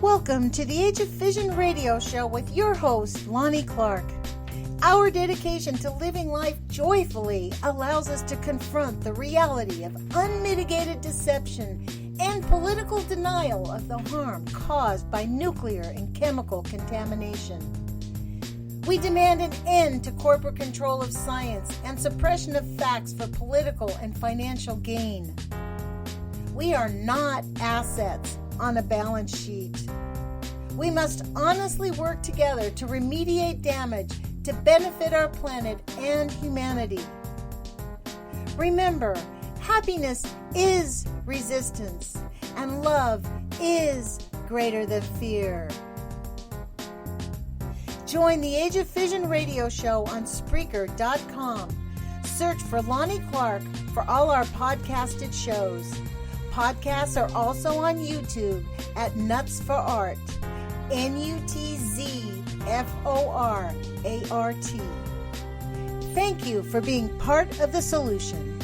Welcome to the Age of Fission radio show with your host, Lonnie Clark. Our dedication to living life joyfully allows us to confront the reality of unmitigated deception and political denial of the harm caused by nuclear and chemical contamination. We demand an end to corporate control of science and suppression of facts for political and financial gain. We are not assets on a balance sheet. We must honestly work together to remediate damage to benefit our planet and humanity. Remember, happiness is resistance, and love is greater than fear. Join the Age of Fission radio show on Spreaker.com. Search for Lonnie Clark for all our podcasted shows. Podcasts are also on YouTube at Nuts for Art, NUTZFORART. Thank you for being part of the solution.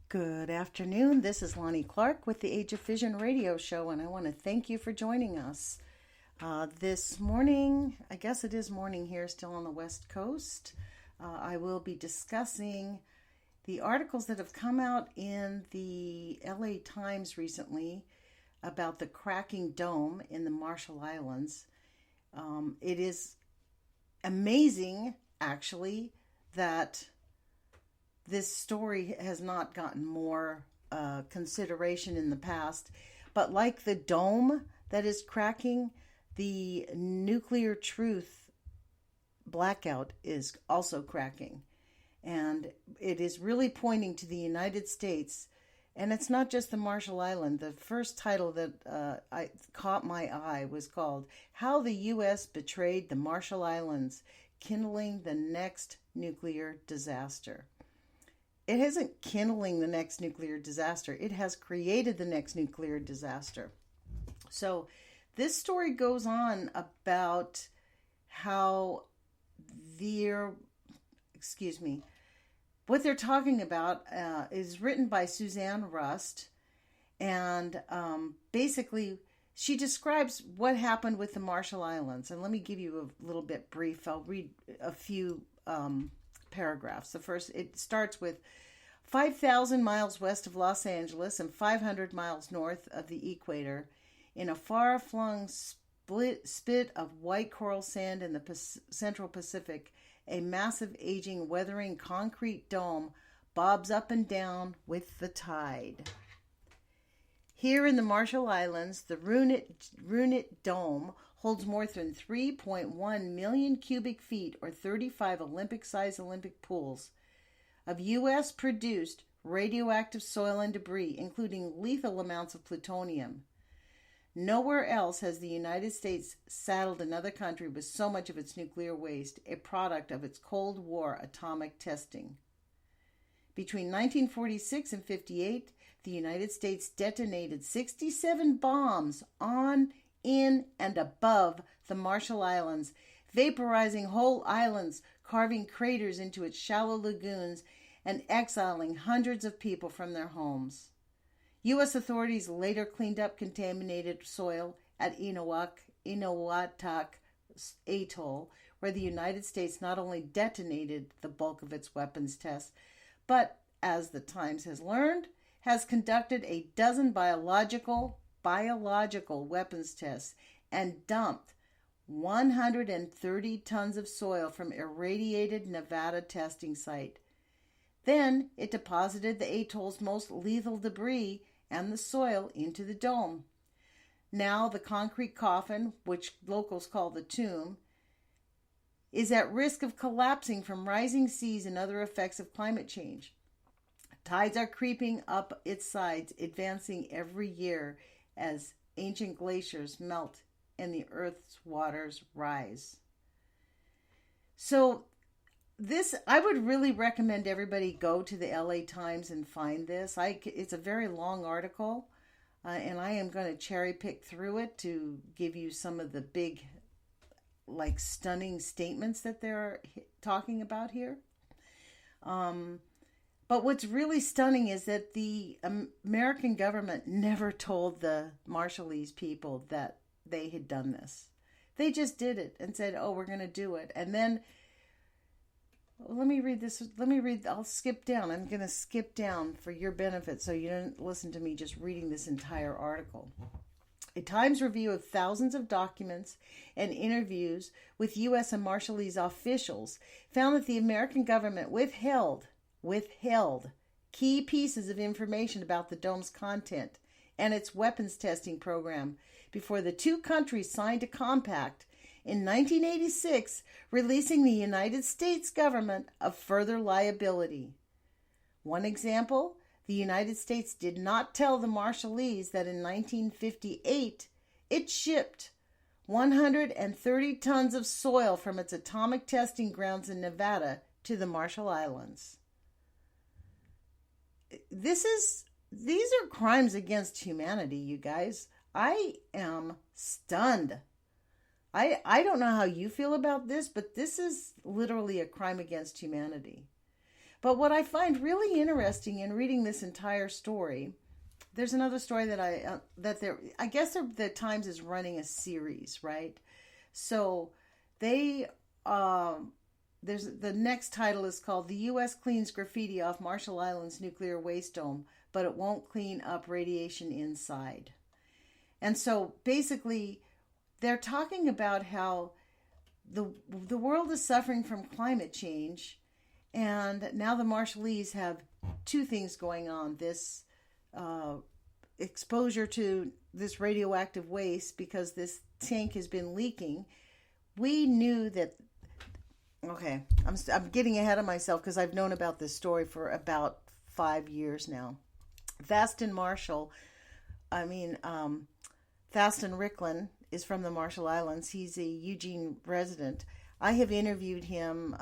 Good afternoon. This is Lonnie Clark with the Age of Fission radio show, and I want to thank you for joining us. This morning, I guess it is morning here, still on the West Coast, I will be discussing the articles that have come out in the LA Times recently about the cracking dome in the Marshall Islands. It is amazing, actually, that this story has not gotten more consideration in the past. But like the dome that is cracking, the nuclear truth Blackout is also cracking. And it is really pointing to the United States. And it's not just the Marshall Island. The first title that caught my eye was called How the U.S. Betrayed the Marshall Islands, Kindling the Next Nuclear Disaster. It isn't kindling the next nuclear disaster. It has created the next nuclear disaster. So this story goes on about how what they're talking about is written by Suzanne Rust, and basically she describes what happened with the Marshall Islands. And let me give you a little bit brief. I'll read a few paragraphs. The first, it starts with 5,000 miles west of Los Angeles and 500 miles north of the equator, in a far-flung spit of white coral sand in the Central Pacific, a massive, aging, weathering concrete dome bobs up and down with the tide. Here in the Marshall Islands, the Runit Dome holds more than 3.1 million cubic feet, or 35 Olympic-sized Olympic pools, of U.S.-produced radioactive soil and debris, including lethal amounts of plutonium. Nowhere else has the United States saddled another country with so much of its nuclear waste, a product of its Cold War atomic testing. Between 1946 and 58, the United States detonated 67 bombs on, in, and above the Marshall Islands, vaporizing whole islands, carving craters into its shallow lagoons, and exiling hundreds of people from their homes. U.S. authorities later cleaned up contaminated soil at Eniwetok Atoll, where the United States not only detonated the bulk of its weapons tests, but, as the Times has learned, has conducted a dozen biological weapons tests and dumped 130 tons of soil from irradiated Nevada testing site. Then it deposited the atoll's most lethal debris and the soil into the dome. Now the concrete coffin, which locals call the tomb, is at risk of collapsing from rising seas and other effects of climate change. Tides are creeping up its sides, advancing every year as ancient glaciers melt and the Earth's waters rise. So I would really recommend everybody go to the LA Times and find this. It's a very long article, and I am going to cherry pick through it to give you some of the big, stunning statements that they're talking about here. But what's really stunning is that the American government never told the Marshallese people that they had done this. They just did it and said, oh, we're going to do it. And then, let me read this. I'll skip down. I'm going to skip down for your benefit so you don't listen to me just reading this entire article. A Times review of thousands of documents and interviews with U.S. and Marshallese officials found that the American government withheld key pieces of information about the dome's content and its weapons testing program before the two countries signed a compact in 1986, releasing the United States government of further liability. One example, the United States did not tell the Marshallese that in 1958 it shipped 130 tons of soil from its atomic testing grounds in Nevada to the Marshall Islands. These are crimes against humanity, you guys. I am stunned. I don't know how you feel about this, but this is literally a crime against humanity. But what I find really interesting in reading this entire story, there's another story that I guess the Times is running a series, right? So there's the next title is called "The U.S. Cleans Graffiti Off Marshall Islands Nuclear Waste Dome, but it won't clean up radiation inside." And so basically, they're talking about how the world is suffering from climate change, and now the Marshallese have two things going on. This exposure to this radioactive waste because this tank has been leaking. We knew that. Okay, I'm getting ahead of myself because I've known about this story for about 5 years now. Thaston Ricklin is from the Marshall Islands. He's a Eugene resident. I have interviewed him,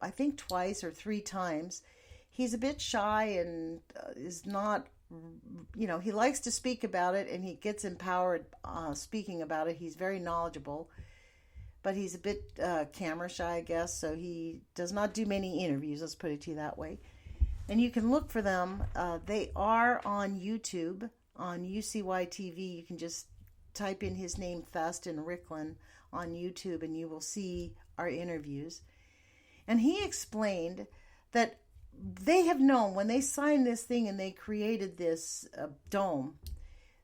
I think twice or three times. He's a bit shy and is not, he likes to speak about it and he gets empowered speaking about it. He's very knowledgeable, but he's a bit camera shy, I guess, so he does not do many interviews, let's put it to you that way. And you can look for them. They are on YouTube, on UCY TV. You can just type in his name, Thaston Ricklin, on YouTube, and you will see our interviews. And he explained that they have known when they signed this thing and they created this dome,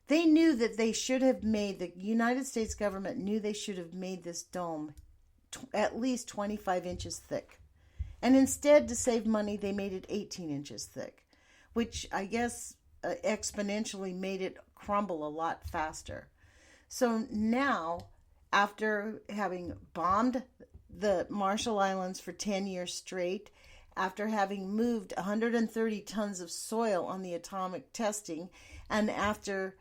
they knew that they should have made, the United States government knew they should have made this dome at least 25 inches thick. And instead, to save money, they made it 18 inches thick, which I guess exponentially made it crumble a lot faster. So now, after having bombed the Marshall Islands for 10 years straight, after having moved 130 tons of soil on the atomic testing, and after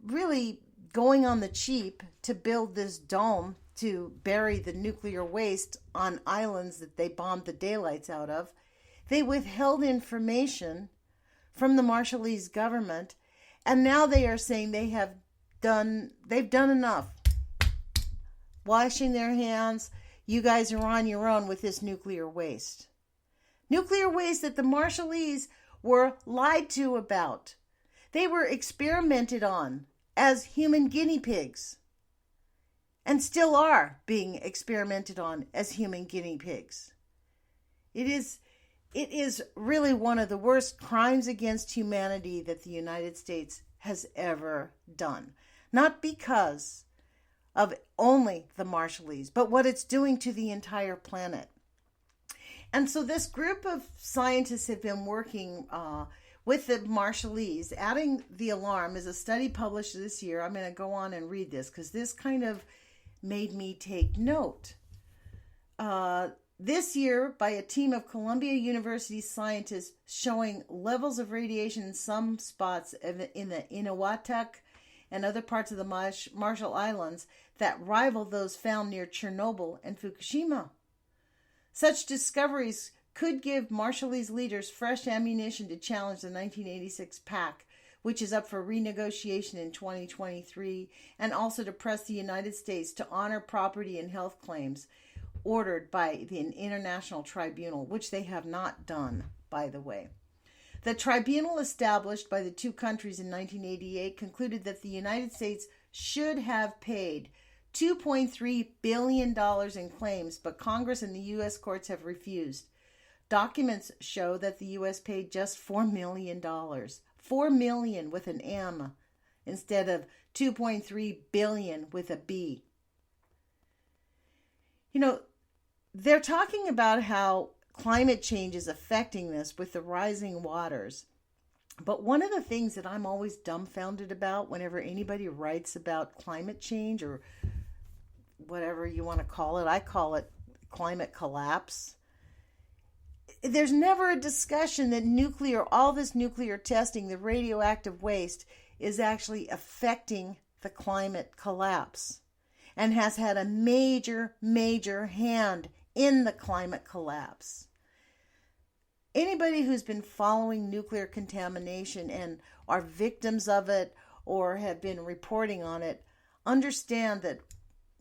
really going on the cheap to build this dome to bury the nuclear waste on islands that they bombed the daylights out of, they withheld information from the Marshallese government, and now they are saying they've done enough. Washing their hands, you guys are on your own with this nuclear waste. Nuclear waste that the Marshallese were lied to about. They were experimented on as human guinea pigs, and still are being experimented on as human guinea pigs. It is really one of the worst crimes against humanity that the United States has ever done. Not because of only the Marshallese, but what it's doing to the entire planet. And so this group of scientists have been working with the Marshallese. Adding the alarm is a study published this year. I'm going to go on and read this because this kind of made me take note. This year, by a team of Columbia University scientists showing levels of radiation in some spots in the Inuwatak and other parts of the Marshall Islands that rival those found near Chernobyl and Fukushima. Such discoveries could give Marshallese leaders fresh ammunition to challenge the 1986 pact, which is up for renegotiation in 2023, and also to press the United States to honor property and health claims ordered by an international tribunal, which they have not done. by the way. The tribunal established by the two countries in 1988 concluded that the United States should have paid $2.3 billion in claims, but Congress and the U.S. courts have refused. Documents show that the U.S. paid just $4 million. $4 million with an M instead of $2.3 billion with a B. You know, they're talking about how climate change is affecting this with the rising waters. But one of the things that I'm always dumbfounded about whenever anybody writes about climate change or whatever you want to call it, I call it climate collapse. There's never a discussion that all this nuclear testing, the radioactive waste, is actually affecting the climate collapse and has had a major, major hand in the climate collapse. Anybody who's been following nuclear contamination and are victims of it or have been reporting on it understand that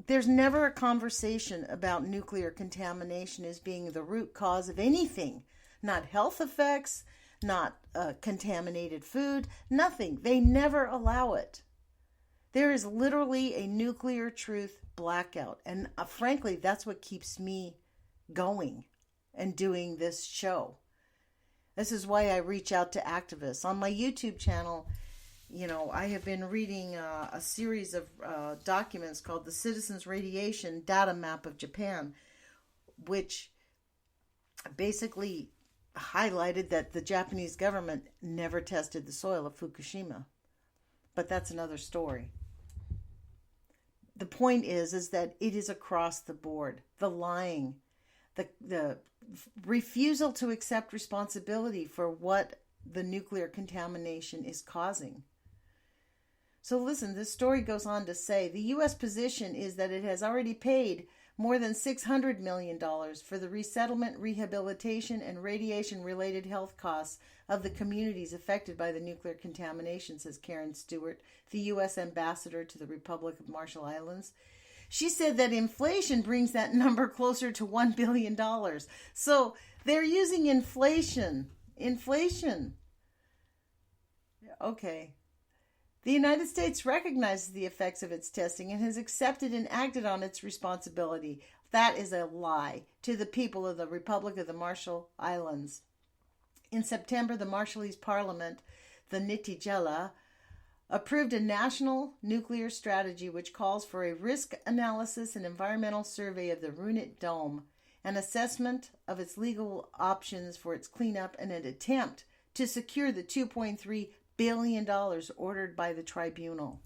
there's never a conversation about nuclear contamination as being the root cause of anything. Not health effects, not contaminated food, nothing. They never allow it. There is literally a nuclear truth blackout. And frankly, that's what keeps me going and doing this show. This is why I reach out to activists. On my YouTube channel, I have been reading a series of documents called the Citizens Radiation Data Map of Japan, which basically highlighted that the Japanese government never tested the soil of Fukushima. But that's another story. The point is that it is across the board. The lying, the refusal to accept responsibility for what the nuclear contamination is causing. So listen, this story goes on to say the U.S. position is that it has already paid more than $600 million for the resettlement, rehabilitation, and radiation-related health costs of the communities affected by the nuclear contamination, says Karen Stewart, the U.S. ambassador to the Republic of Marshall Islands. She said that inflation brings that number closer to $1 billion. So they're using inflation. Inflation. Okay. The United States recognizes the effects of its testing and has accepted and acted on its responsibility. That is a lie to the people of the Republic of the Marshall Islands. In September, the Marshallese Parliament, the Nitijela, approved a national nuclear strategy which calls for a risk analysis and environmental survey of the Runit Dome, an assessment of its legal options for its cleanup, and an attempt to secure the $2.3 billion ordered by the tribunal.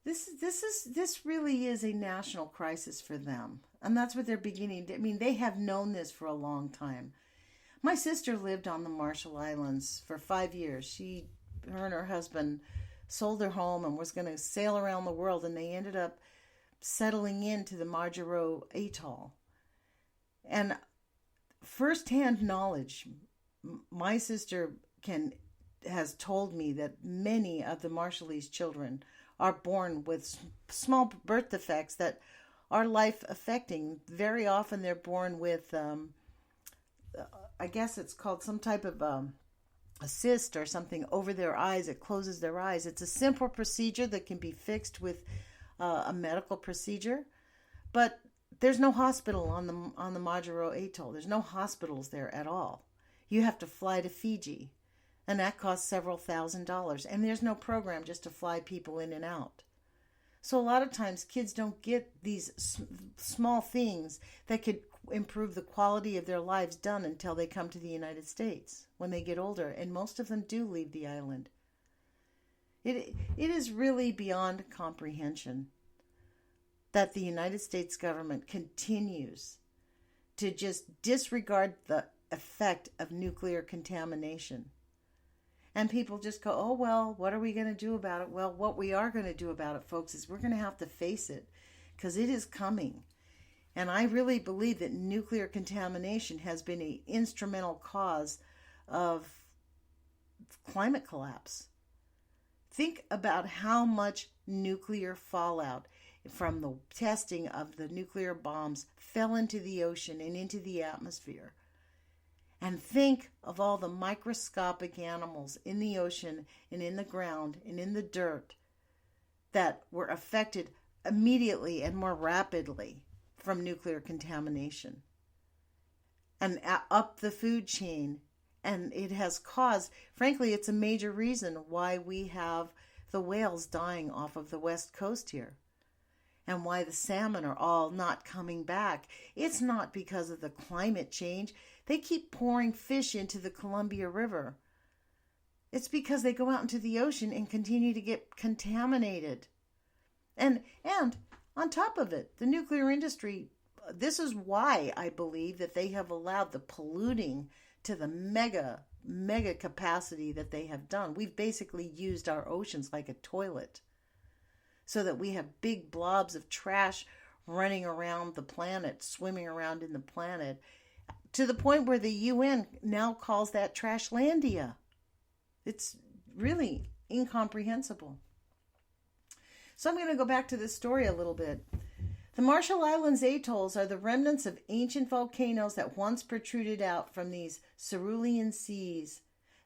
This really is a national crisis for them, and that's what they're beginning to. I mean, they have known this for a long time. My sister lived on the Marshall Islands for 5 years. Her and her husband sold their home and was going to sail around the world, and they ended up settling into the Majuro Atoll. And firsthand knowledge, my sister has told me that many of the Marshallese children are born with small birth defects that are life affecting. Very often they're born with, I guess it's called some type of a cyst or something over their eyes. It closes their eyes. It's a simple procedure that can be fixed with a medical procedure, but there's no hospital on the Majuro Atoll. There's no hospitals there at all. You have to fly to Fiji, and that costs several $1,000s. And there's no program just to fly people in and out. So a lot of times kids don't get these small things that could improve the quality of their lives done until they come to the United States when they get older. And most of them do leave the island. It is really beyond comprehension that the United States government continues to just disregard the effect of nuclear contamination. And people just go, oh, well, what are we going to do about it? Well, what we are going to do about it, folks, is we're going to have to face it because it is coming. And I really believe that nuclear contamination has been an instrumental cause of climate collapse. Think about how much nuclear fallout from the testing of the nuclear bombs fell into the ocean and into the atmosphere. And think of all the microscopic animals in the ocean and in the ground and in the dirt that were affected immediately and more rapidly from nuclear contamination and up the food chain. And it has caused, frankly, it's a major reason why we have the whales dying off of the west coast here and why the salmon are all not coming back. It's not because of the climate change. They keep pouring fish into the Columbia River. It's because they go out into the ocean and continue to get contaminated. And on top of it, the nuclear industry, this is why I believe that they have allowed the polluting to the mega capacity that they have done. We've basically used our oceans like a toilet so that we have big blobs of trash running around the planet, swimming around in the planet, to the point where the UN now calls that Trashlandia. It's really incomprehensible. So I'm going to go back to this story a little bit. The Marshall Islands atolls are the remnants of ancient volcanoes that once protruded out from these cerulean seas.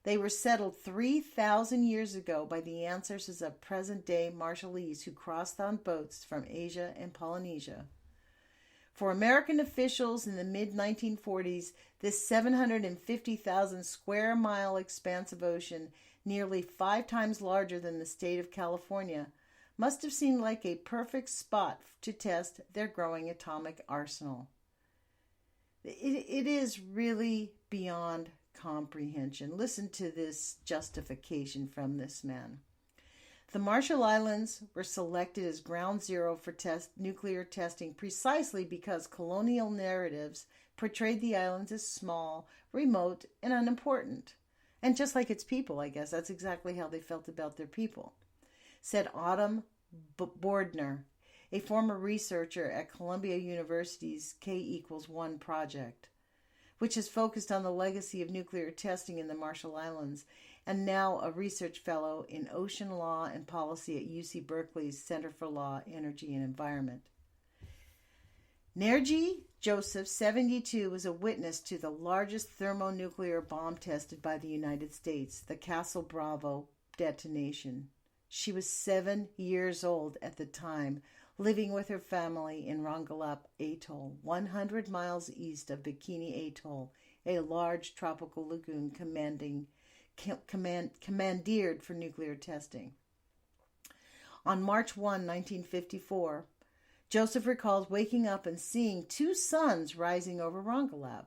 They were settled 3,000 years ago by the ancestors of present-day Marshallese who crossed on boats from Asia and Polynesia. For American officials in the mid-1940s, this 750,000 square mile expanse of ocean, nearly 5 times larger than the state of California, must have seemed like a perfect spot to test their growing atomic arsenal. It is really beyond comprehension. Listen to this justification from this man. The Marshall Islands were selected as ground zero for nuclear testing precisely because colonial narratives portrayed the islands as small, remote, and unimportant. And just like its people, I guess, that's exactly how they felt about their people, said Autumn Bordner, a former researcher at Columbia University's K=1 project, which has focused on the legacy of nuclear testing in the Marshall Islands, and now a research fellow in ocean law and policy at UC Berkeley's Center for Law, Energy, and Environment. Nerji Joseph, 72, was a witness to the largest thermonuclear bomb tested by the United States, the Castle Bravo detonation. She was 7 years old at the time, living with her family in Rongelap Atoll, 100 miles east of Bikini Atoll, a large tropical lagoon commandeered for nuclear testing. On March 1, 1954, Joseph recalls waking up and seeing 2 suns rising over Rongelap.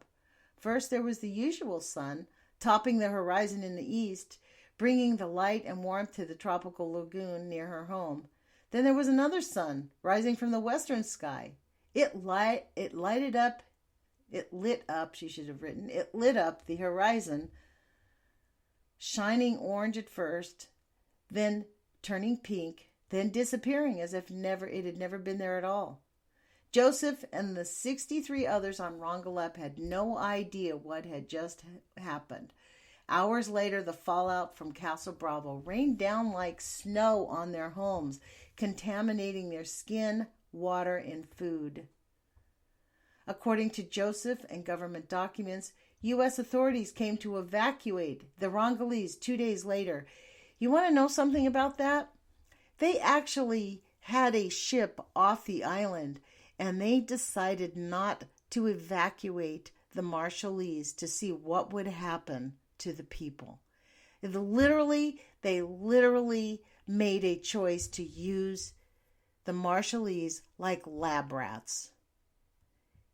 First, there was the usual sun, topping the horizon in the east, bringing the light and warmth to the tropical lagoon near her home. Then there was another sun rising from the western sky. It lit up the horizon, shining orange at first, then turning pink, then disappearing as if it had never been there at all. Joseph and the 63 others on Rongelap had no idea what had just happened. Hours later, the fallout from Castle Bravo rained down like snow on their homes, contaminating their skin, water, and food. According to Joseph and government documents, U.S. authorities came to evacuate the Rongelese 2 days later. You want to know something about that? They actually had a ship off the island, and they decided not to evacuate the Marshallese to see what would happen to the people. They literally made a choice to use the Marshallese like lab rats.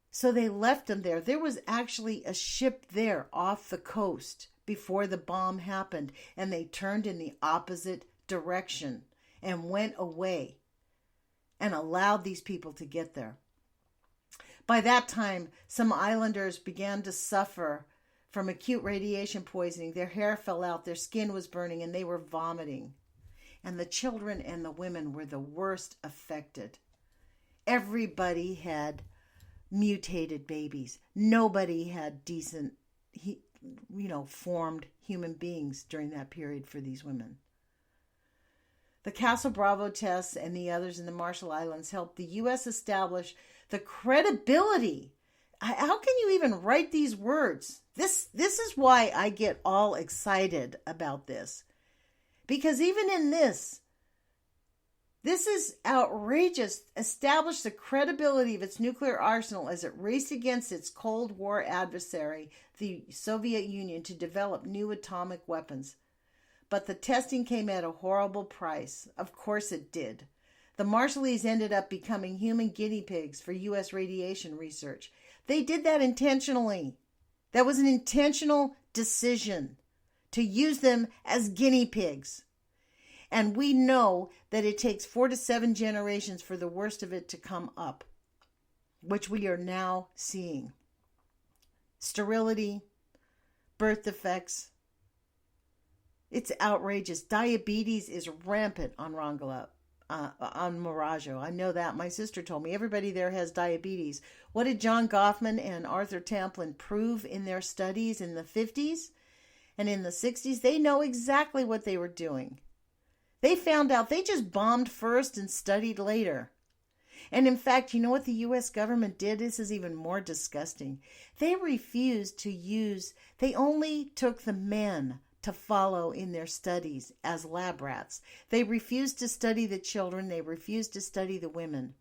So they left them there. There was actually a ship there off the coast before the bomb happened, and they turned in the opposite direction and went away and allowed these people to get there. By that time, some islanders began to suffer from acute radiation poisoning. Their hair fell out, their skin was burning, and they were vomiting. And the children and the women were the worst affected. Everybody had mutated babies. Nobody had decent, formed human beings during that period for these women. The Castle Bravo tests and the others in the Marshall Islands helped the U.S. establish the credibility how can you even write these words? This is why I get all excited about this. Because even in this is outrageous. Established the credibility of its nuclear arsenal as it raced against its Cold War adversary, the Soviet Union, to develop new atomic weapons. But the testing came at a horrible price. Of course it did. The Marshallese ended up becoming human guinea pigs for U.S. radiation research. They did that intentionally. That was an intentional decision to use them as guinea pigs. And we know that it takes 4 to 7 generations for the worst of it to come up, which we are now seeing. Sterility, birth defects. It's outrageous. Diabetes is rampant on Marajo. I know that. My sister told me everybody there has diabetes. What did John Goffman and Arthur Tamplin prove in their studies in the 50s and in the 60s? They know exactly what they were doing. They found out they just bombed first and studied later. And in fact, you know what the U.S. government did? This is even more disgusting. They refused to use, they only took the men to follow in their studies as lab rats. They refused to study the children. They refused to study the women.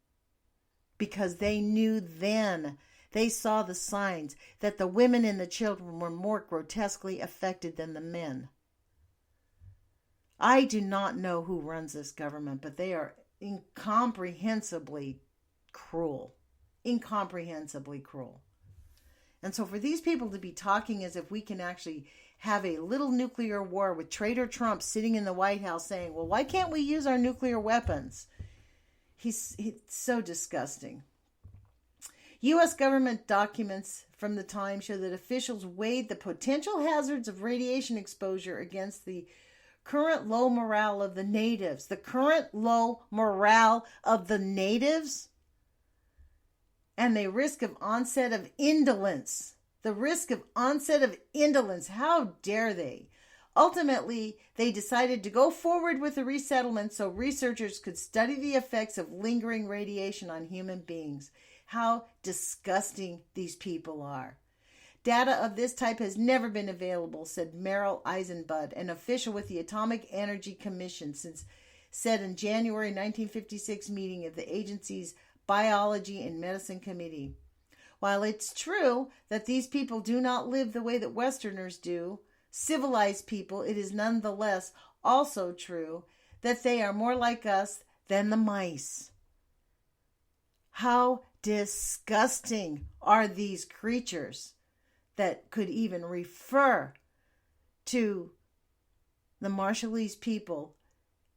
Because they knew then, they saw the signs that the women and the children were more grotesquely affected than the men. I do not know who runs this government, but they are incomprehensibly cruel. Incomprehensibly cruel. And so for these people to be talking as if we can actually have a little nuclear war with Traitor Trump sitting in the White House saying, well, why can't we use our nuclear weapons? It's so disgusting. U.S. government documents from the time show that officials weighed the potential hazards of radiation exposure against the current low morale of the natives. The current low morale of the natives and the risk of onset of indolence. The risk of onset of indolence. How dare they? Ultimately, they decided to go forward with the resettlement so researchers could study the effects of lingering radiation on human beings. How disgusting these people are. Data of this type has never been available, said Merrill Eisenbud, an official with the Atomic Energy Commission, said in January 1956 meeting of the agency's Biology and Medicine Committee. While it's true that these people do not live the way that Westerners do, civilized people, it is nonetheless also true that they are more like us than the mice. How disgusting are these creatures that could even refer to the Marshallese people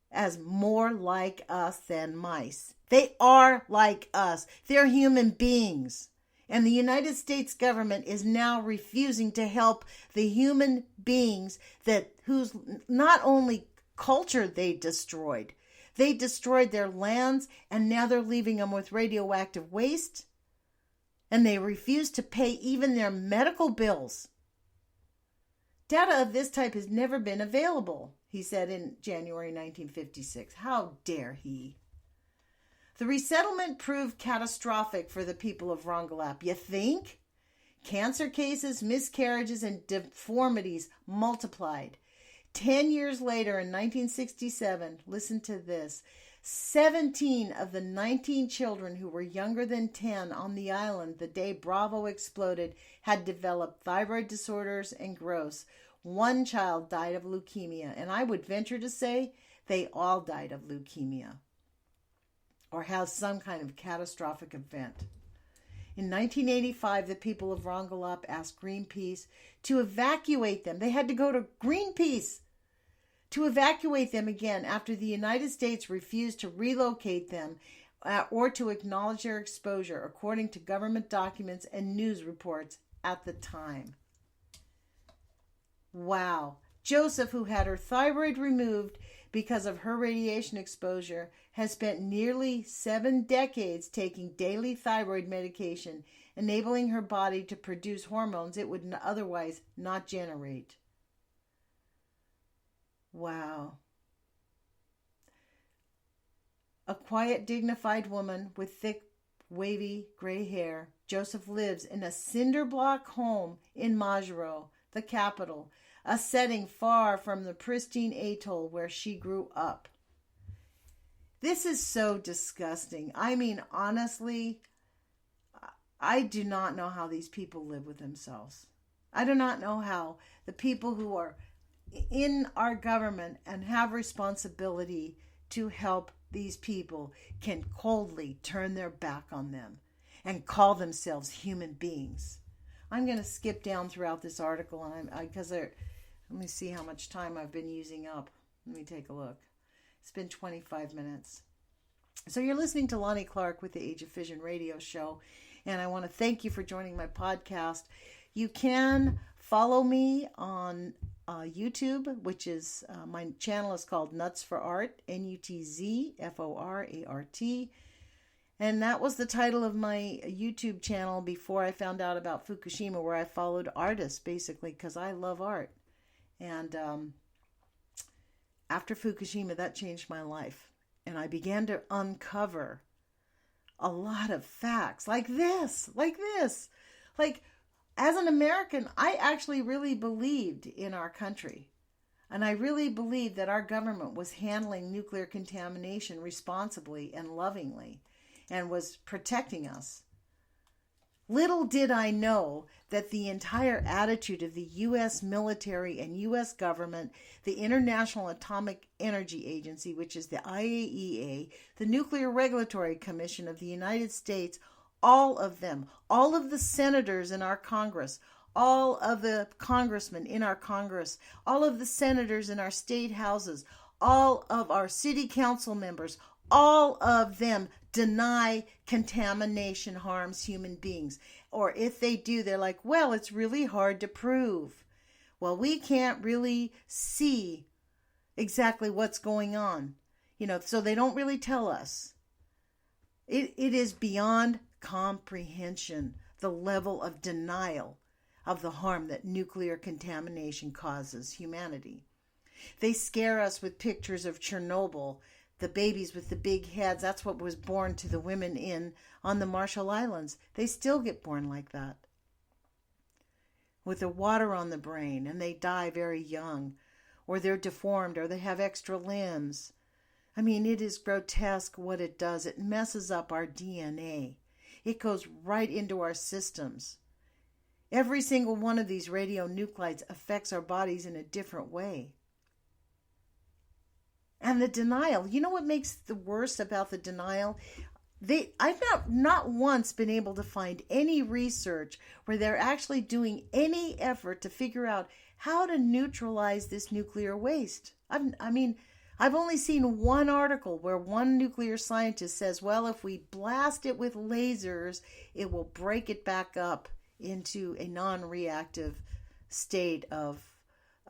as more like us than mice. They are like us. They're human beings. And the United States government is now refusing to help the human beings whose not only culture they destroyed their lands, and now they're leaving them with radioactive waste, and they refuse to pay even their medical bills. Data of this type has never been available, he said in January 1956. How dare he? The resettlement proved catastrophic for the people of Rongelap. You think? Cancer cases, miscarriages, and deformities multiplied. 10 years later, in 1967, listen to this, 17 of the 19 children who were younger than 10 on the island the day Bravo exploded had developed thyroid disorders and growths. One child died of leukemia, and I would venture to say they all died of leukemia or have some kind of catastrophic event. In 1985, the people of Rongelap asked Greenpeace to evacuate them. They had to go to Greenpeace to evacuate them again after the United States refused to relocate them or to acknowledge their exposure, according to government documents and news reports at the time. Wow. Joseph, who had her thyroid removed because of her radiation exposure, has spent nearly 7 decades taking daily thyroid medication, enabling her body to produce hormones it would otherwise not generate. Wow. A quiet, dignified woman with thick, wavy gray hair Joseph lives in a cinder block home in Majuro, the capital, a setting far from the pristine atoll where she grew up. This is so disgusting. I mean, honestly, I do not know how these people live with themselves. I do not know how the people who are in our government and have responsibility to help these people can coldly turn their back on them and call themselves human beings. I'm going to skip down throughout this article because let me see how much time I've been using up. Let me take a look. It's been 25 minutes. So you're listening to Lonnie Clark with the Age of Fission radio show, and I want to thank you for joining my podcast. You can follow me on YouTube, which is my channel is called Nuts for Art, NUTZFORART. And that was the title of my YouTube channel before I found out about Fukushima, where I followed artists, basically, because I love art. And after Fukushima, that changed my life. And I began to uncover a lot of facts like this. Like, as an American, I actually really believed in our country. And I really believed that our government was handling nuclear contamination responsibly and lovingly and was protecting us. Little did I know that the entire attitude of the U.S. military and U.S. government, the International Atomic Energy Agency, which is the IAEA, the Nuclear Regulatory Commission of the United States, all of them, all of the senators in our Congress, all of the congressmen in our Congress, all of the senators in our state houses, all of our city council members, all of them deny contamination harms human beings. Or if they do, they're like, well, it's really hard to prove. Well, we can't really see exactly what's going on, so they don't really tell us. It is beyond comprehension, the level of denial of the harm that nuclear contamination causes humanity. They scare us with pictures of Chernobyl, the babies with the big heads. That's what was born to the women on the Marshall Islands. They still get born like that, with the water on the brain, and they die very young, or they're deformed, or they have extra limbs. I mean, it is grotesque what it does. It messes up our DNA. It goes right into our systems. Every single one of these radionuclides affects our bodies in a different way. And the denial, you know what makes the worst about the denial? I've not once been able to find any research where they're actually doing any effort to figure out how to neutralize this nuclear waste. I've only seen one article where one nuclear scientist says, well, if we blast it with lasers, it will break it back up into a non-reactive state of,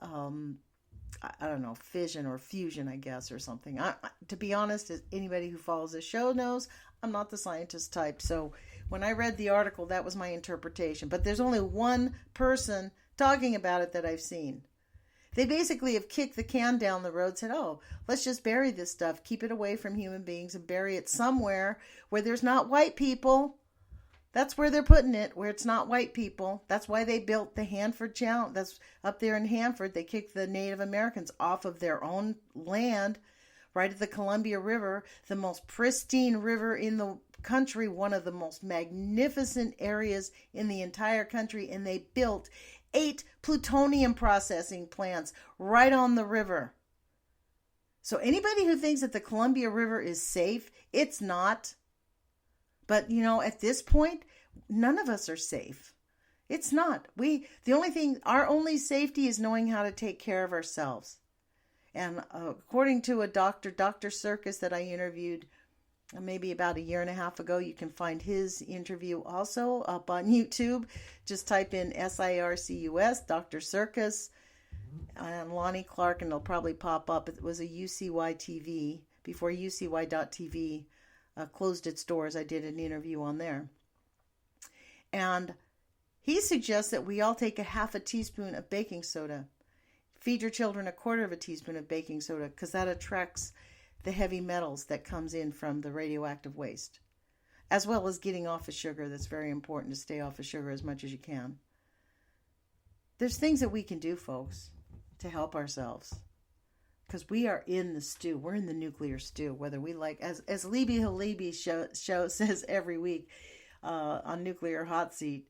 I don't know, fission or fusion, I guess, or something. To be honest, as anybody who follows this show knows, I'm not the scientist type. So when I read the article, that was my interpretation. But there's only one person talking about it that I've seen. They basically have kicked the can down the road, said, oh, let's just bury this stuff, keep it away from human beings, and bury it somewhere where there's not white people. That's where they're putting it, where it's not white people. That's why they built the Hanford Challenge. That's up there in Hanford. They kicked the Native Americans off of their own land, right at the Columbia River, the most pristine river in the country, one of the most magnificent areas in the entire country, and they built 8 plutonium processing plants right on the river. So anybody who thinks that the Columbia River is safe, it's not. But, at this point, none of us are safe. It's not. Our only safety is knowing how to take care of ourselves. And according to a Dr. Circus that I interviewed maybe about a year and a half ago, you can find his interview also up on YouTube. Just type in SIRCUS, Dr. Circus, and Lonnie Clark, and it'll probably pop up. It was a UCY TV. Before UCY.TV closed its doors, I did an interview on there. And he suggests that we all take a half a teaspoon of baking soda. Feed your children a quarter of a teaspoon of baking soda, because that attracts the heavy metals that comes in from the radioactive waste. as well as getting off of sugar. That's very important, to stay off of sugar as much as you can. There's things that we can do, folks, to help ourselves. Because we are in the stew. We're in the nuclear stew, whether we like, as Libby Halebi show says every week on Nuclear Hot Seat,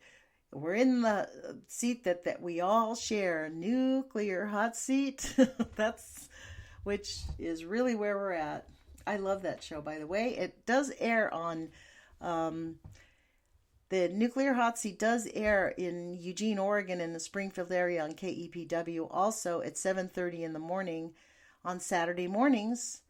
we're in the seat that we all share, nuclear hot seat. Which is really where we're at. I love that show, by the way. It does air on, the Nuclear Hot Seat does air in Eugene, Oregon, in the Springfield area on KEPW, also at 7:30 in the morning on Saturday mornings.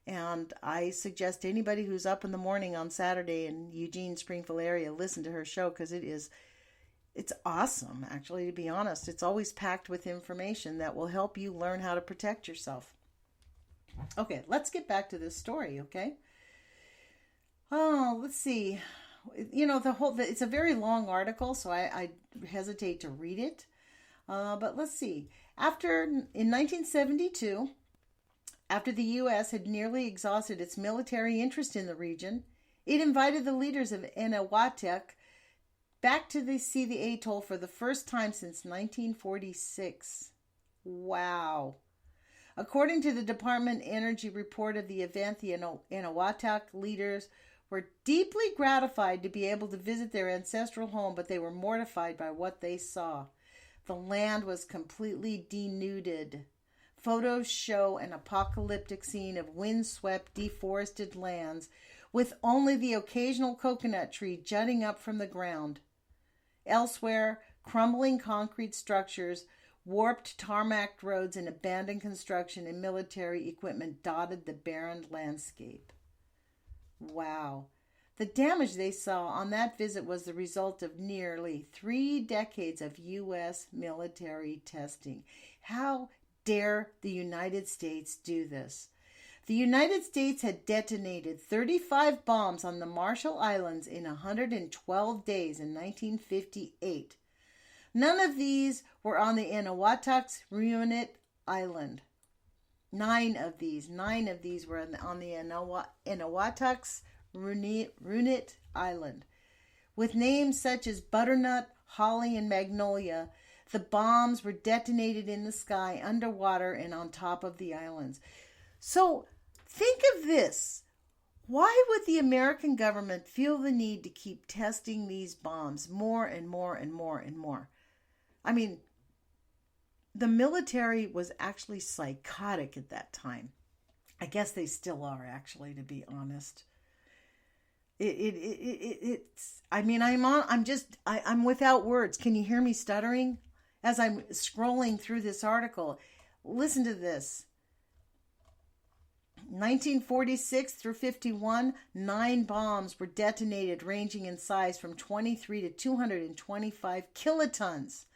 And I suggest anybody who's up in the morning on Saturday in Eugene, Springfield area, listen to her show, because it's awesome, actually, to be honest. It's always packed with information that will help you learn how to protect yourself. Okay, let's get back to this story, okay? Oh, let's see. It's a very long article, so I hesitate to read it. But let's see. In 1972, after the U.S. had nearly exhausted its military interest in the region, it invited the leaders of Eniwetok back to see the atoll for the first time since 1946. Wow. According to the Department Energy report of the event, the Eniwetok leaders were deeply gratified to be able to visit their ancestral home, but they were mortified by what they saw. The land was completely denuded. Photos show an apocalyptic scene of windswept, deforested lands with only the occasional coconut tree jutting up from the ground. Elsewhere, crumbling concrete structures, warped tarmac roads, and abandoned construction and military equipment dotted the barren landscape. Wow. The damage they saw on that visit was the result of nearly 3 decades of U.S. military testing. How dare the United States do this? The United States had detonated 35 bombs on the Marshall Islands in 112 days in 1958. None of these were on the Eniwetok's Runit Island. 9 of these were on the Eniwetok's Runit Island. With names such as Butternut, Holly, and Magnolia, the bombs were detonated in the sky, underwater, and on top of the islands. So, think of this. Why would the American government feel the need to keep testing these bombs more and more and more and more? I mean, the military was actually psychotic at that time. I guess they still are, actually, to be honest. I'm without words. Can you hear me stuttering as I'm scrolling through this article? Listen to this. 1946 through 51, 9 bombs were detonated, ranging in size from 23 to 225 kilotons.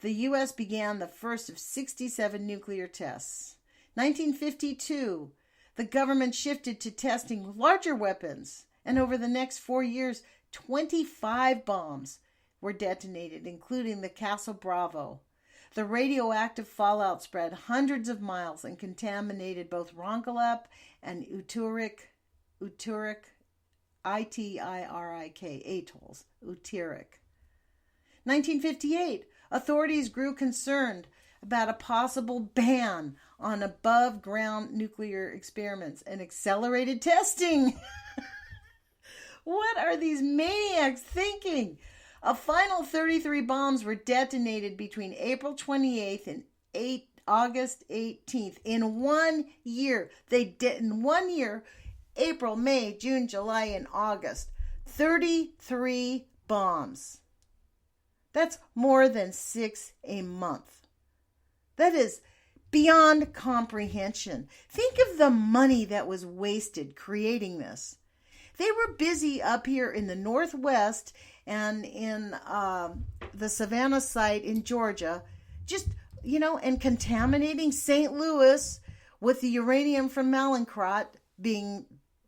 The U.S. began the first of 67 nuclear tests. 1952, the government shifted to testing larger weapons, and over the next 4 years, 25 bombs were detonated, including the Castle Bravo. The radioactive fallout spread hundreds of miles and contaminated both Rongelap and Utirik, I-T-I-R-I-K, atolls, Utirik. 1958, authorities grew concerned about a possible ban on above-ground nuclear experiments and accelerated testing. What are these maniacs thinking? A final 33 bombs were detonated between April 28th and August 18th. In 1 year, in 1 year, April, May, June, July, and August. 33 bombs. That's more than 6 a month. That is beyond comprehension. Think of the money that was wasted creating this. They were busy up here in the Northwest and in the Savannah site in Georgia, and contaminating St. Louis with the uranium from Mallinckrodt being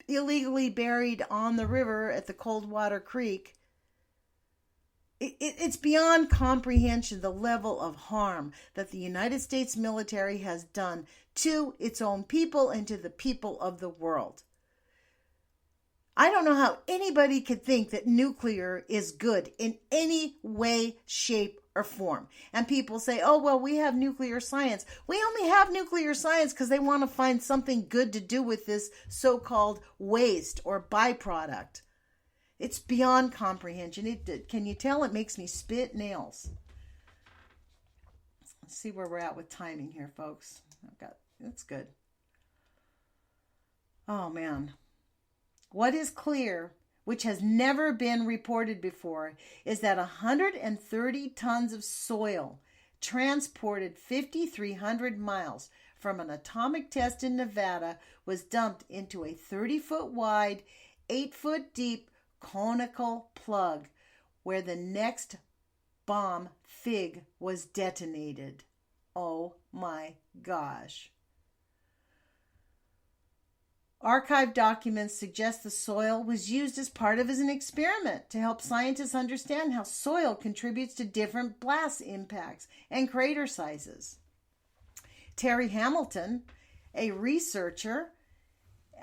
illegally buried on the river at the Coldwater Creek. It's beyond comprehension the level of harm that the United States military has done to its own people and to the people of the world. I don't know how anybody could think that nuclear is good in any way, shape, or form. And people say, oh, well, we have nuclear science. We only have nuclear science because they want to find something good to do with this so-called waste or byproduct. It's beyond comprehension. Can you tell? It makes me spit nails. Let's see where we're at with timing here, folks. That's good. Oh, man. What is clear, which has never been reported before, is that 130 tons of soil transported 5,300 miles from an atomic test in Nevada was dumped into a 30-foot wide, 8-foot deep conical plug where the next bomb fig was detonated. Oh my gosh. Archive documents suggest the soil was used as part of an experiment to help scientists understand how soil contributes to different blast impacts and crater sizes. Terry Hamilton, a researcher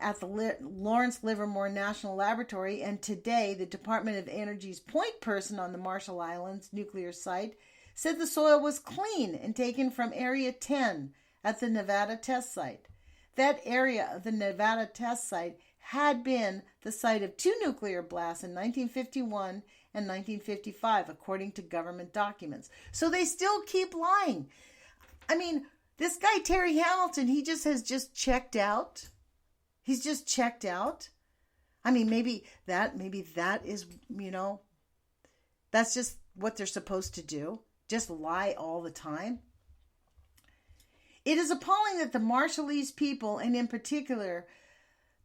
at the Lawrence Livermore National Laboratory and today the Department of Energy's point person on the Marshall Islands nuclear site, said the soil was clean and taken from Area 10 at the Nevada test site. That area of the Nevada test site had been the site of 2 nuclear blasts in 1951 and 1955, according to government documents. So they still keep lying. I mean, this guy, Terry Hamilton, he has just checked out. He's just checked out. I mean, maybe that is, that's just what they're supposed to do. Just lie all the time. It is appalling that the Marshallese people, and in particular,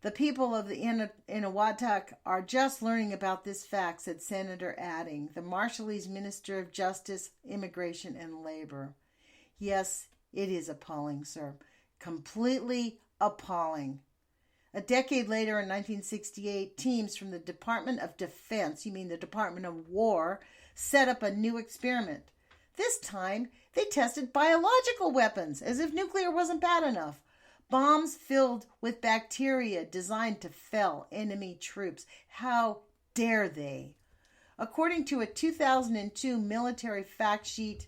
the people of the Eniwetok, are just learning about this fact, said Senator Adding, the Marshallese Minister of Justice, Immigration, and Labor. Yes, it is appalling, sir. Completely appalling. A decade later, in 1968, teams from the Department of Defense, you mean the Department of War, set up a new experiment. This time, they tested biological weapons, as if nuclear wasn't bad enough. Bombs filled with bacteria designed to fell enemy troops. How dare they? According to a 2002 military fact sheet,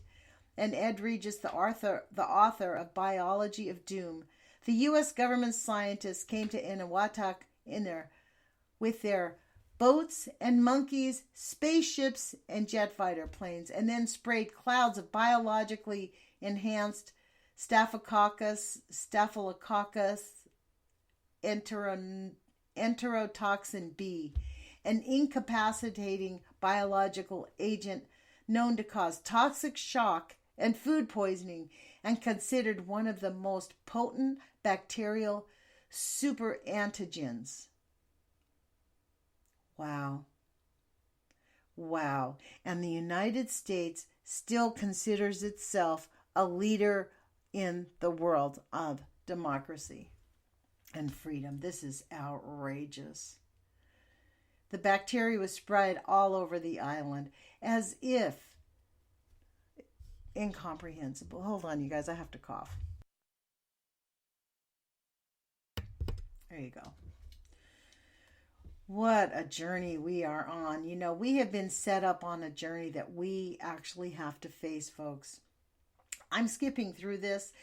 and Ed Regis, the author of Biology of Doom, the U.S. government scientists came to Eniwetok with their boats and monkeys, spaceships, and jet fighter planes, and then sprayed clouds of biologically enhanced Staphylococcus enterotoxin B, an incapacitating biological agent known to cause toxic shock and food poisoning, and considered one of the most potent bacterial superantigens. Wow. And the United States still considers itself a leader in the world of democracy and freedom. This is outrageous. The bacteria was spread all over the island as if incomprehensible. Hold on, you guys. I have to cough. There you go. What a journey we are on. We have been set up on a journey that we actually have to face, folks. I'm skipping through this.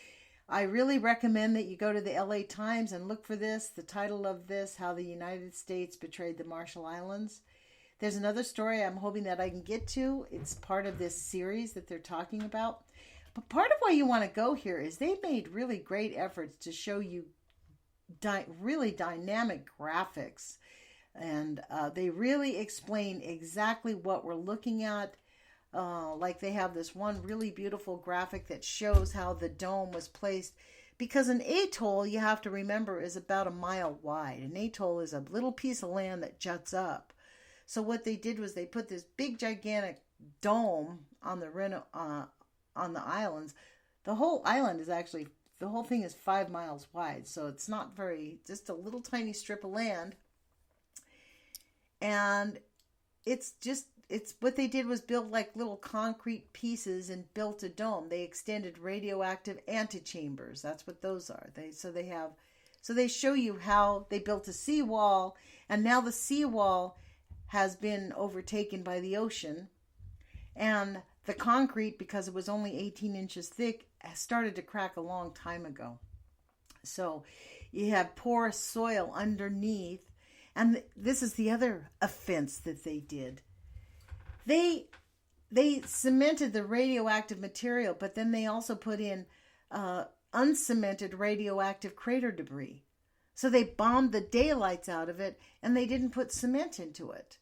I really recommend that you go to the LA Times and look for this. The title of this, How the United States Betrayed the Marshall Islands. There's another story I'm hoping that I can get to. It's part of this series that they're talking about. But part of why you want to go here is they made really great efforts to show you really dynamic graphics. And they really explain exactly what we're looking at. Like they have this one really beautiful graphic that shows how the dome was placed. Because an atoll, you have to remember, is about a mile wide. An atoll is a little piece of land that juts up. So what they did was they put this big gigantic dome on the islands. The whole island is actually, the whole thing is 5 miles wide. So it's not just a little tiny strip of land. And it's what they did was build like little concrete pieces and built a dome. They extended radioactive antechambers. That's what those are. They have So they show you how they built a seawall, and now the seawall has been overtaken by the ocean. And the concrete, because it was only 18 inches thick, started to crack a long time ago. So you have porous soil underneath. And this is the other offense that they did. They cemented the radioactive material, but then they also put in uncemented radioactive crater debris. So they bombed the daylights out of it, and they didn't put cement into it.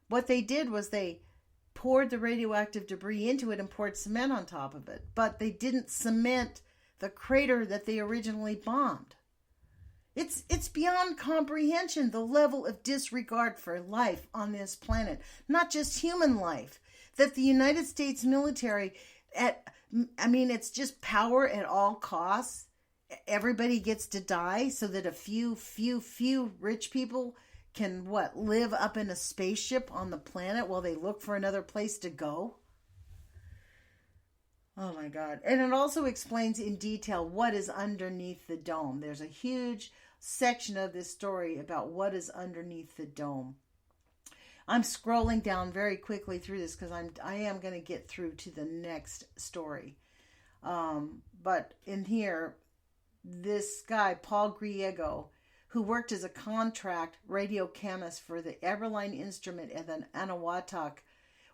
What they did was they poured the radioactive debris into it and poured cement on top of it, but they didn't cement the crater that they originally bombed. It's beyond comprehension, the level of disregard for life on this planet, not just human life, that the United States military, it's just power at all costs. Everybody gets to die so that a few rich people can live up in a spaceship on the planet while they look for another place to go. Oh my God. And it also explains in detail what is underneath the dome. There's a huge section of this story about what is underneath the dome. I'm scrolling down very quickly through this because I am going to get through to the next story. But in here, this guy, Paul Griego, who worked as a contract radio chemist for the Everline instrument at the Anahuac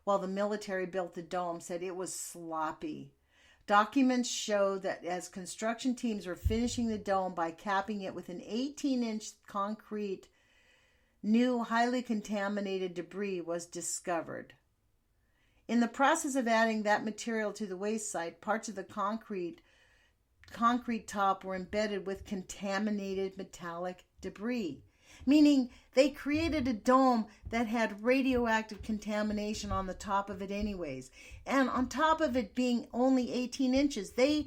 while the military built the dome, said it was sloppy. Documents show that as construction teams were finishing the dome by capping it with an 18-inch concrete, new highly contaminated debris was discovered. In the process of adding that material to the waste site, parts of the concrete top were embedded with contaminated metallic debris, meaning they created a dome that had radioactive contamination on the top of it anyways. And on top of it being only 18 inches, the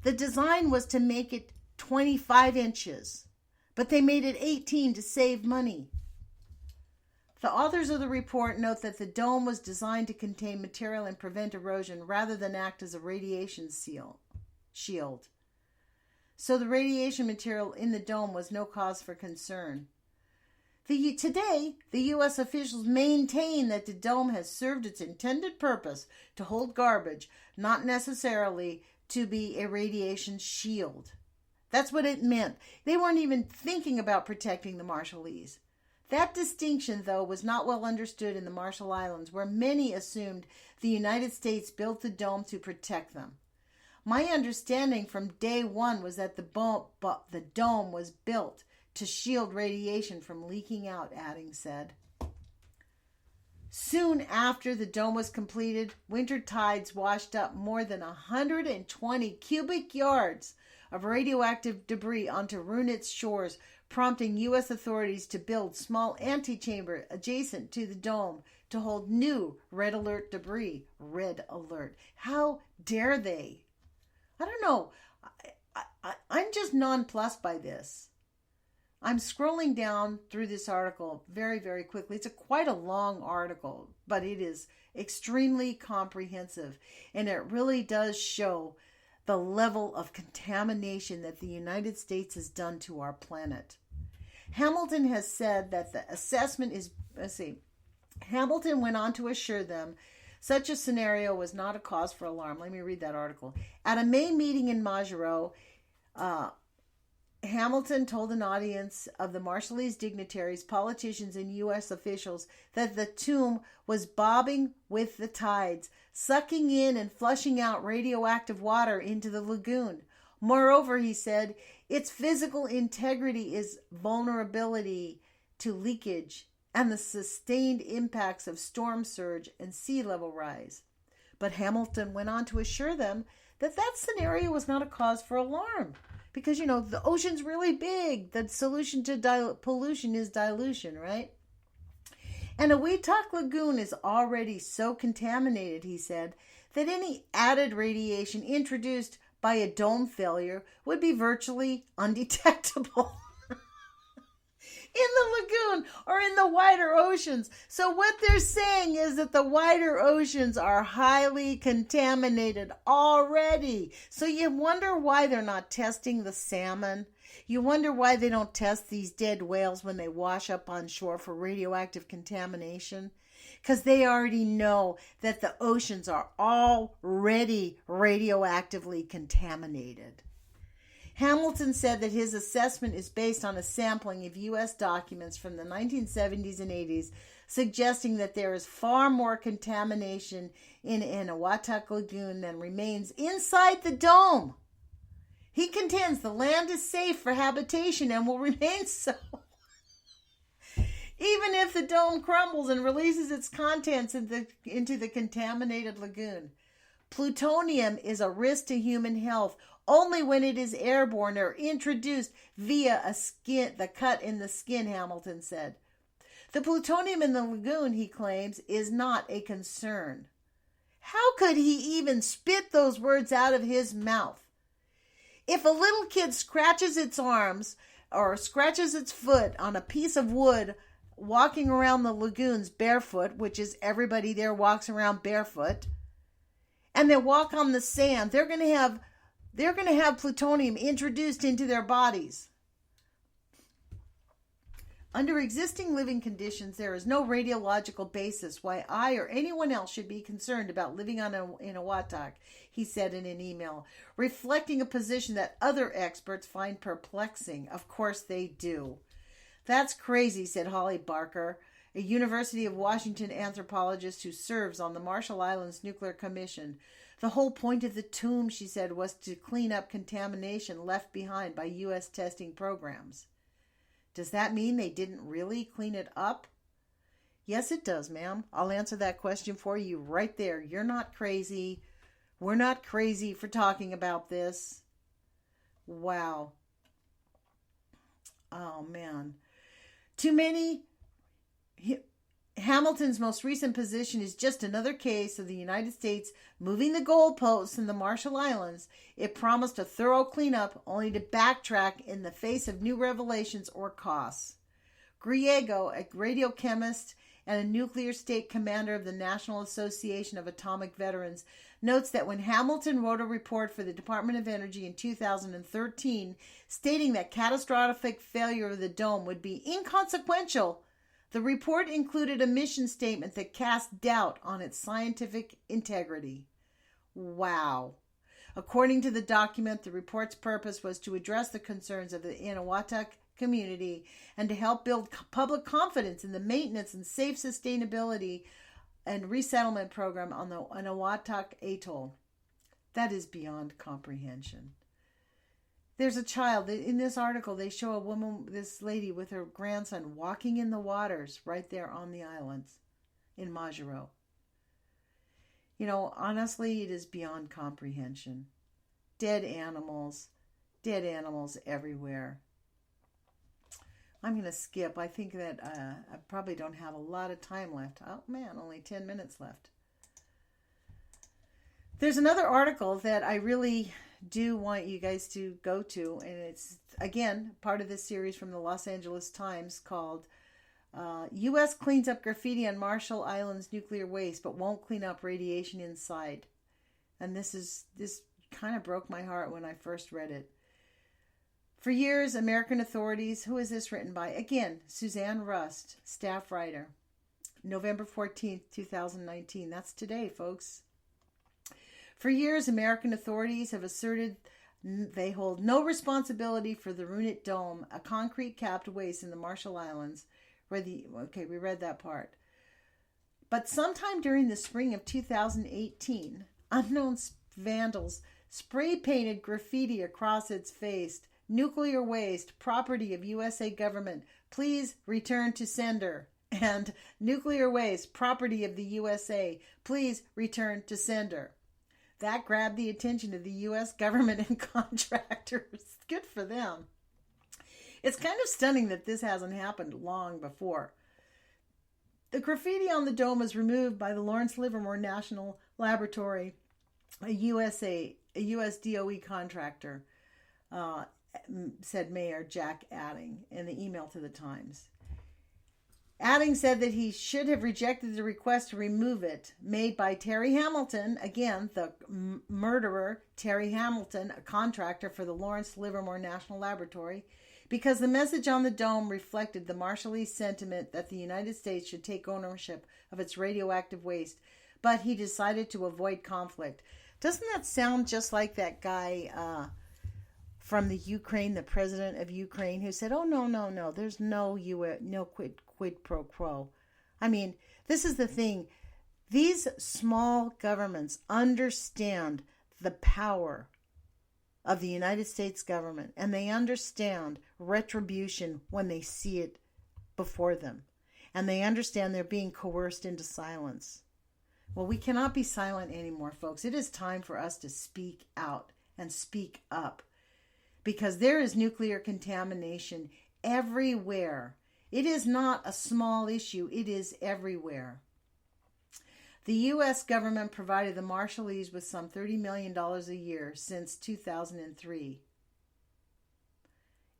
design was to make it 25 inches, but they made it 18 to save money. The authors of the report note that the dome was designed to contain material and prevent erosion rather than act as a radiation shield. So the radiation material in the dome was no cause for concern. Today, the U.S. officials maintain that the dome has served its intended purpose to hold garbage, not necessarily to be a radiation shield. That's what it meant. They weren't even thinking about protecting the Marshallese. That distinction, though, was not well understood in the Marshall Islands, where many assumed the United States built the dome to protect them. My understanding from day one was that the dome was built to shield radiation from leaking out, Adding said. Soon after the dome was completed, winter tides washed up more than 120 cubic yards of radioactive debris onto Runit's shores, prompting U.S. authorities to build small antechamber adjacent to the dome to hold new red alert debris. Red alert. How dare they? I don't know. I'm just nonplussed by this. I'm scrolling down through this article very, very quickly. It's quite a long article, but it is extremely comprehensive. And it really does show the level of contamination that the United States has done to our planet. Hamilton has said that the assessment is, Hamilton went on to assure them such a scenario was not a cause for alarm. Let me read that article. At a May meeting in Majuro, Hamilton told an audience of the Marshallese dignitaries, politicians, and U.S. officials that the tomb was bobbing with the tides, sucking in and flushing out radioactive water into the lagoon. Moreover, he said, its physical integrity is vulnerability to leakage and the sustained impacts of storm surge and sea level rise. But Hamilton went on to assure them that that scenario was not a cause for alarm. Because, the ocean's really big. The solution to pollution is dilution, right? And a Wetuck Lagoon is already so contaminated, he said, that any added radiation introduced by a dome failure would be virtually undetectable. in the lagoon or in the wider oceans. So what they're saying is that the wider oceans are highly contaminated already. So you wonder why they're not testing the salmon. You wonder why they don't test these dead whales when they wash up on shore for radioactive contamination. Because they already know that the oceans are already radioactively contaminated. Hamilton said that his assessment is based on a sampling of U.S. documents from the 1970s and 80s, suggesting that there is far more contamination in Eniwetok Lagoon than remains inside the dome. He contends the land is safe for habitation and will remain so. Even if the dome crumbles and releases its contents into the contaminated lagoon. Plutonium is a risk to human health only when it is airborne or introduced via the cut in the skin, Hamilton said. The plutonium in the lagoon, he claims, is not a concern. How could he even spit those words out of his mouth? If a little kid scratches its arms or scratches its foot on a piece of wood walking around the lagoons barefoot, which is everybody there walks around barefoot, and they walk on the sand, they're going to have plutonium introduced into their bodies. Under existing living conditions, there is no radiological basis why I or anyone else should be concerned about living in Eniwetok, he said in an email, reflecting a position that other experts find perplexing. Of course they do. That's crazy, said Holly Barker, a University of Washington anthropologist who serves on the Marshall Islands Nuclear Commission. The whole point of the tomb, she said, was to clean up contamination left behind by U.S. testing programs. Does that mean they didn't really clean it up? Yes, it does, ma'am. I'll answer that question for you right there. You're not crazy. We're not crazy for talking about this. Wow. Oh, man. Too many. Hamilton's most recent position is just another case of the United States moving the goalposts in the Marshall Islands. It promised a thorough cleanup only to backtrack in the face of new revelations or costs. Griego, a radiochemist and a nuclear state commander of the National Association of Atomic Veterans, notes that when Hamilton wrote a report for the Department of Energy in 2013 stating that catastrophic failure of the dome would be inconsequential, the report included a mission statement that cast doubt on its scientific integrity. Wow. According to the document, the report's purpose was to address the concerns of the Eniwetok community and to help build public confidence in the maintenance and safe sustainability and resettlement program on the Eniwetok Atoll. That is beyond comprehension. There's a child. In this article, they show a woman, this lady with her grandson, walking in the waters right there on the islands in Majuro. You know, honestly, it is beyond comprehension. Dead animals everywhere. I'm going to skip. I think that I probably don't have a lot of time left. Oh, man, only 10 minutes left. There's another article that I really do want you guys to go to, and it's, again, part of this series from the Los Angeles Times called U.S. Cleans Up Graffiti on Marshall Islands Nuclear Waste but Won't Clean Up Radiation Inside. And this kind of broke my heart when I first read it. For years, American authorities, who is this written by? Again, Suzanne Rust, staff writer. November 14th, 2019. That's today, folks. For years, American authorities have asserted they hold no responsibility for the Runit Dome, a concrete-capped waste in the Marshall Islands. We read that part. But sometime during the spring of 2018, unknown vandals spray-painted graffiti across its face. Nuclear waste, property of USA government. Please return to sender. And nuclear waste, property of the USA. Please return to sender. That grabbed the attention of the U.S. government and contractors. Good for them. It's kind of stunning that this hasn't happened long before. The graffiti on the dome was removed by the Lawrence Livermore National Laboratory, a U.S. DOE contractor. said Mayor Jack Adding in the email to the Times. Adding said that he should have rejected the request to remove it made by Terry Hamilton, again, the murderer Terry Hamilton, a contractor for the Lawrence Livermore National Laboratory, because the message on the dome reflected the Marshallese sentiment that the United States should take ownership of its radioactive waste, but he decided to avoid conflict. Doesn't that sound just like that guy from the Ukraine, the president of Ukraine, who said, "Oh, no, there's no quid pro quo." I mean, this is the thing. These small governments understand the power of the United States government, and they understand retribution when they see it before them. And they understand they're being coerced into silence. Well, we cannot be silent anymore, folks. It is time for us to speak out and speak up, because there is nuclear contamination everywhere. It is not a small issue. It is everywhere. The U.S. government provided the Marshallese with some $30 million a year since 2003.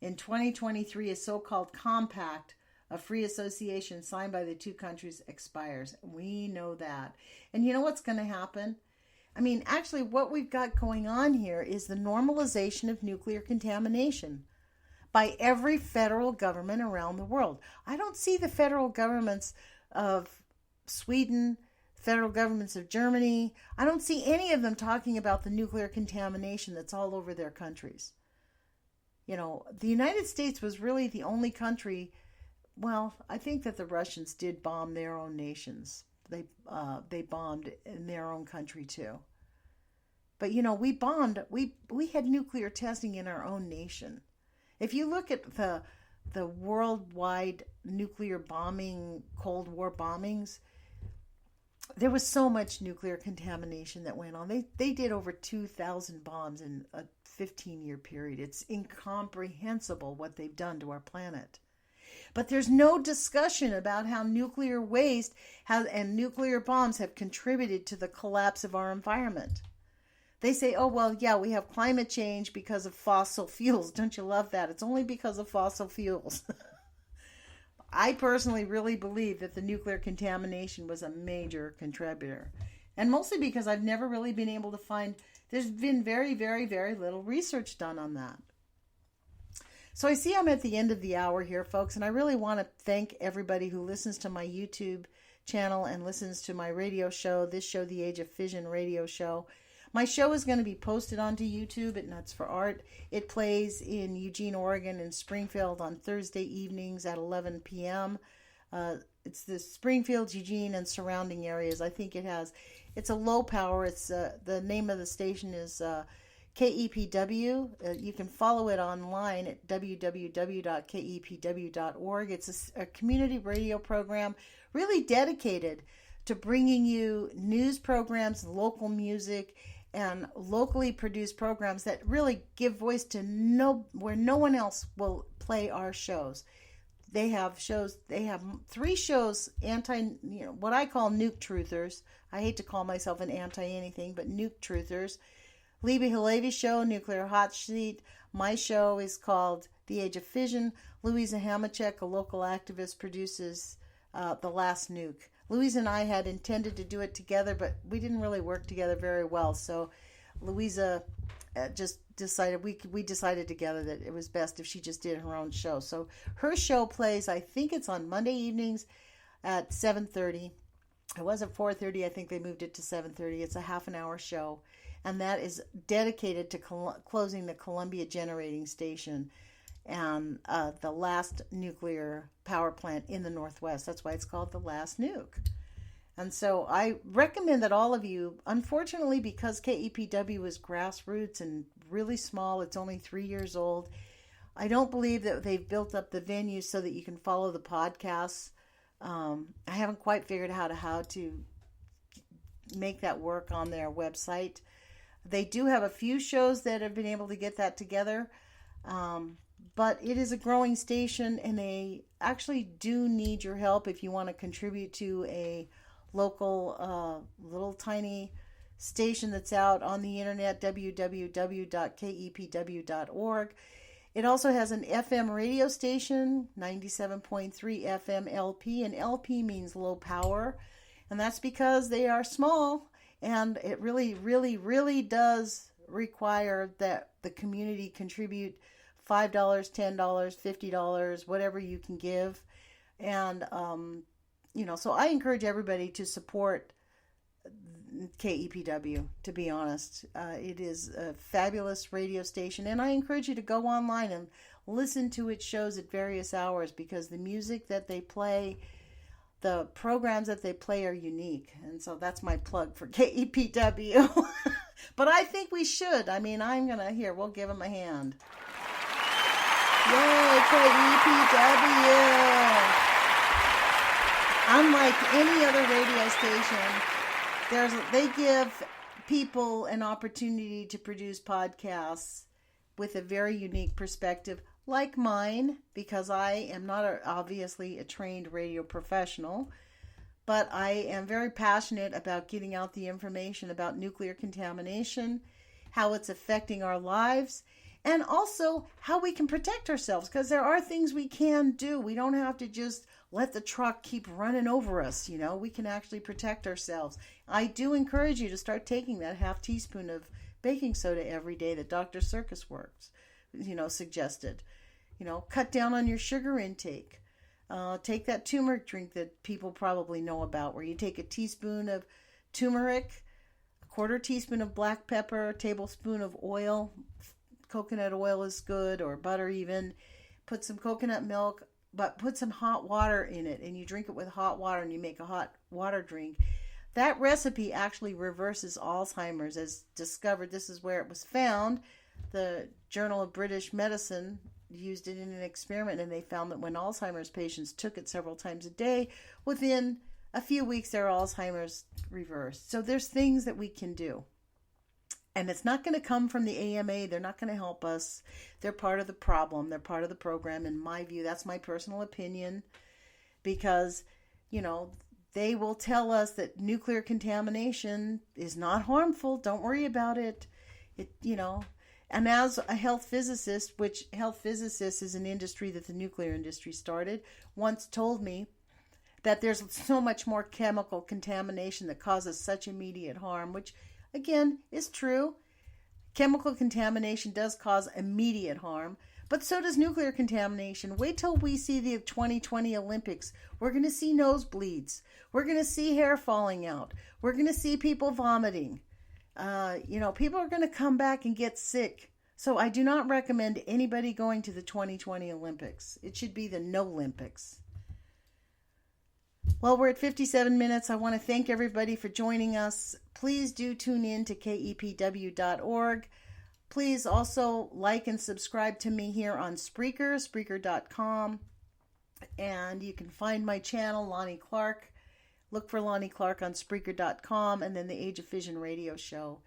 In 2023, a so-called compact of free association signed by the two countries expires. We know that. And you know what's going to happen? I mean, actually, what we've got going on here is the normalization of nuclear contamination by every federal government around the world. I don't see the federal governments of Sweden, federal governments of Germany. I don't see any of them talking about the nuclear contamination that's all over their countries. You know, the United States was really the only country. Well, I think that the Russians did bomb their own nations. They bombed in their own country too. But you know, we had nuclear testing in our own nation. If you look at the worldwide nuclear bombing, Cold War bombings, there was so much nuclear contamination that went on. They did over 2,000 bombs in a 15-year period. It's incomprehensible what they've done to our planet. But there's no discussion about how nuclear waste and nuclear bombs have contributed to the collapse of our environment. They say, oh, well, yeah, we have climate change because of fossil fuels. Don't you love that? It's only because of fossil fuels. I personally really believe that the nuclear contamination was a major contributor. And mostly because I've never really been able to find, there's been very, very, very little research done on that. So I see I'm at the end of the hour here, folks, and I really want to thank everybody who listens to my YouTube channel and listens to my radio show, this show, The Age of Fission radio show. My show is going to be posted onto YouTube at Nuts for Art. It plays in Eugene, Oregon, and Springfield on Thursday evenings at 11 p.m. It's the Springfield, Eugene, and surrounding areas. I think it's a low power. It's the name of the station is KEPW. You can follow it online at www.kepw.org. It's a community radio program really dedicated to bringing you news programs, local music, and locally produced programs that really give voice to where no one else will play our shows. They have 3 shows, what I call nuke truthers. I hate to call myself an anti-anything, but nuke truthers. Libby Halevi's show, Nuclear Hot Sheet. My show is called The Age of Fission. Louisa Hamachek, a local activist, produces The Last Nuke. Louisa and I had intended to do it together, but we didn't really work together very well. So Louisa just decided, we decided together that it was best if she just did her own show. So her show plays, I think it's on Monday evenings at 7:30. It was at 4:30. I think they moved it to 7:30. It's a half an hour show. And that is dedicated to closing the Columbia Generating Station and the last nuclear power plant in the Northwest. That's why it's called The Last Nuke. And so I recommend that all of you, unfortunately, because KEPW is grassroots and really small, it's only 3 years old, I don't believe that they've built up the venue so that you can follow the podcasts. I haven't quite figured out how to make that work on their website. They do have a few shows that have been able to get that together, but it is a growing station, and they actually do need your help if you want to contribute to a local little tiny station that's out on the internet, www.kepw.org. It also has an FM radio station, 97.3 FM LP, and LP means low power, and that's because they are small, and it really, really, really does require that the community contribute $5, $10, $50, whatever you can give. And, so I encourage everybody to support KEPW, to be honest. It is a fabulous radio station, and I encourage you to go online and listen to its shows at various hours, because the music that they play, the programs that they play are unique. And so that's my plug for KEPW. But I think we should. We'll give them a hand. Yay, KEPW! Unlike any other radio station, they give people an opportunity to produce podcasts with a very unique perspective, like mine, because I am not obviously a trained radio professional, but I am very passionate about getting out the information about nuclear contamination, how it's affecting our lives, and also how we can protect ourselves, because there are things we can do. We don't have to just let the truck keep running over us. We can actually protect ourselves. I do encourage you to start taking that half teaspoon of baking soda every day that Dr. Circus suggested. Cut down on your sugar intake. Take that turmeric drink that people probably know about, where you take a teaspoon of turmeric, a quarter teaspoon of black pepper, a tablespoon of oil. Coconut oil is good, or butter even. Put some coconut milk, but put some hot water in it, and you drink it with hot water, and you make a hot water drink. That recipe actually reverses Alzheimer's, as discovered. This is where it was found. The Journal of British Medicine used it in an experiment, and they found that when Alzheimer's patients took it several times a day, within a few weeks their Alzheimer's reversed. So there's things that we can do. And it's not going to come from the AMA. They're not going to help us. They're part of the problem. They're part of the program, in my view. That's my personal opinion, because, they will tell us that nuclear contamination is not harmful. Don't worry about it. And as a health physicist, which health physicist is an industry that the nuclear industry started, once told me that there's so much more chemical contamination that causes such immediate harm, which again is true. Chemical contamination does cause immediate harm, but so does nuclear contamination. Wait till we see the 2020 Olympics. We're going to see nosebleeds. We're going to see hair falling out. We're going to see people vomiting. People are going to come back and get sick. So I do not recommend anybody going to the 2020 Olympics. It should be the no Olympics. Well, we're at 57 minutes. I want to thank everybody for joining us. Please do tune in to kepw.org. Please also like and subscribe to me here on Spreaker, Spreaker.com. And you can find my channel, Lonnie Clark. Look for Lonnie Clark on Spreaker.com, and then the Age of Fission radio show.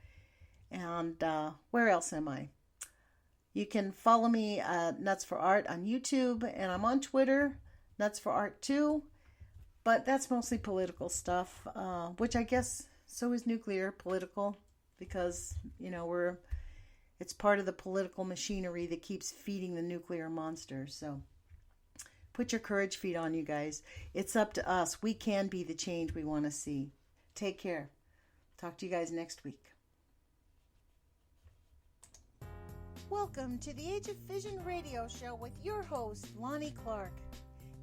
And where else am I? You can follow me at Nuts for Art on YouTube, and I'm on Twitter, Nuts for Art too. But that's mostly political stuff, which I guess so is nuclear political, because, it's part of the political machinery that keeps feeding the nuclear monster. So put your courage feet on, you guys. It's up to us. We can be the change we want to see. Take care. Talk to you guys next week. Welcome to the Age of Fission radio show with your host, Lonnie Clark.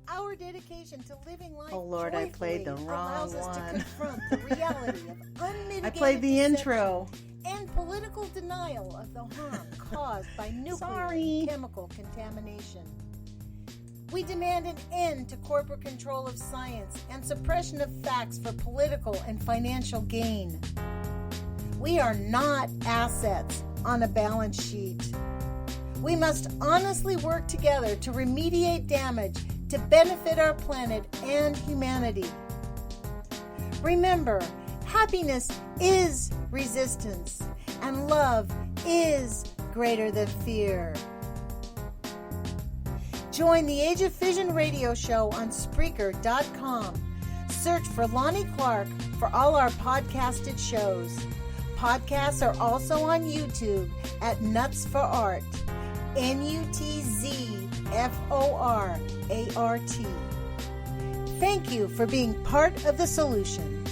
Our dedication to living life I played the wrong allows us one. to confront the reality of unmitigated I played the intro. and political denial of the harm caused by nuclear and chemical contamination. We demand an end to corporate control of science and suppression of facts for political and financial gain. We are not assets on a balance sheet. We must honestly work together to remediate damage to benefit our planet and humanity. Remember, happiness is resistance, and love is greater than fear. Join the Age of Fission radio show on Spreaker.com. Search for Lonnie Clark for all our podcasted shows. Podcasts are also on YouTube at Nuts for Art. Nutzforart. Thank you for being part of the solution.